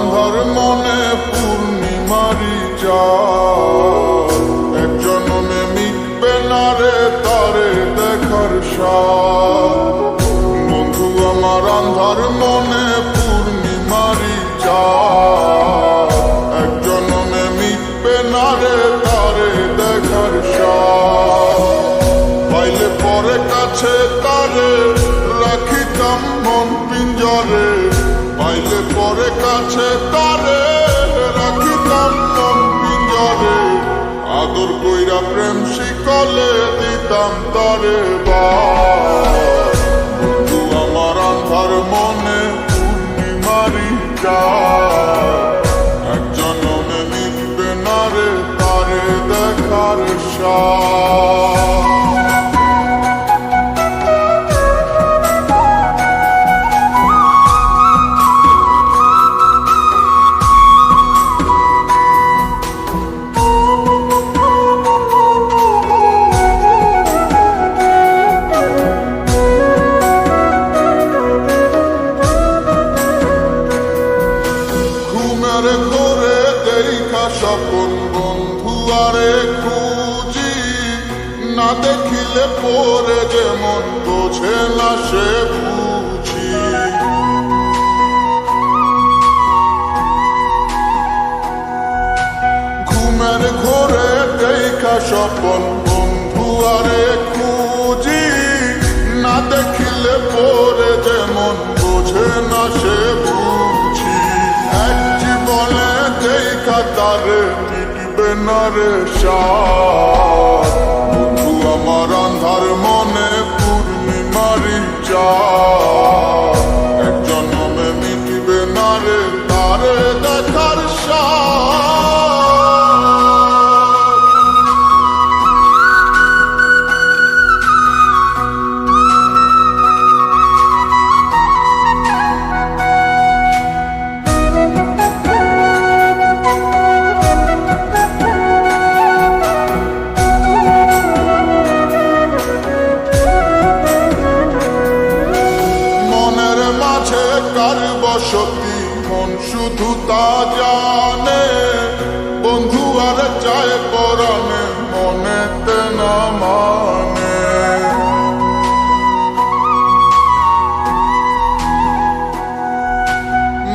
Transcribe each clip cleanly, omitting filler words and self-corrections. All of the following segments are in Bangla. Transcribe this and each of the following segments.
আন্ধার মনে পূর্ণিমারি চাঁদ, এক জন্মে মিটবে না রে তারে দেখার স্বাদ। বন্ধু আমার আন্ধার মনে পূর্ণিমারি চাঁদ, এক জন্মে মিটবে না রে তারে দেখার স্বাদ। পাইলে পরে কাছে তারে রাখিতাম মন পিঞ্জরে, পাইলে পরে কাছে তারে রাখিতাম মন পিঞ্জরে। আদর কইরা প্রেম শিকলে দিতাম তারে বাস। বন্ধু আমার আন্ধার মনে পূর্ণিমারি চাঁদ, এক জন্মে মিটবে না রে তারে দেখার স্বাদ। ঘরে দেখা স্বপন বন্ধু আরে খুঁজি, না দেখিলে পরে যেমন বোঝে না সে বুঝি। ঘুমের ঘরে দেখা স্বপন বন্ধু আরে খুঁজি, না দেখিলে পরে যেমন বোঝে না সে বুঝি। তারে মিটবে না রে স্বাদ। বন্ধু আমার আন্ধার মনে পূর্ণিমারি চাঁদ, এক জন্মে মিটবে না রে তারে দেখার স্বাদ। কার বসতি মন শুধু তা জানে, বন্ধু আর চায় পরাণে মনেতে না মানে।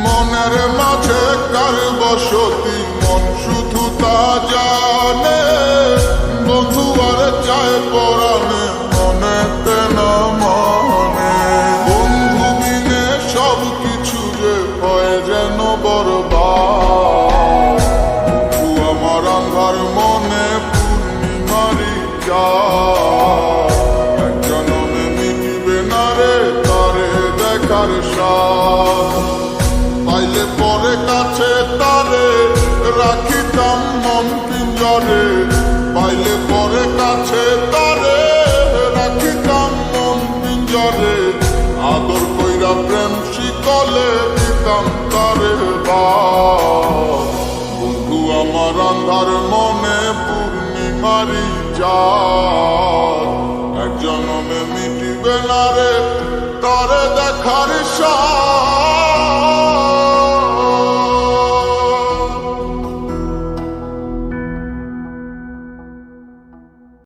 মনের মাঝে কার বসতি মন শুধু তা জানে, বন্ধু আর চায় পরাণে মনেতে না মানে। সব কিছু যে হয় যেন বরবাদ। বন্ধু আমার আন্ধার মনে পূর্ণিমারি চাঁদ, এক জন্মে মিটবে না রে তারে দেখার স্বাদ। পাইলে পরে কাছে তারে রাখিতাম মন পিঞ্জরে, পাইলে পরে কাছে তারে রাখিতাম মন পিঞ্জরে। আদর কইরা প্রেম শিকলে দিতাম তারে বাস। বন্ধু আমার আন্ধার মনে পূর্ণিমারি চাঁদ, এক জন্মে মিটবে না রে তারে দেখার স্বাদ।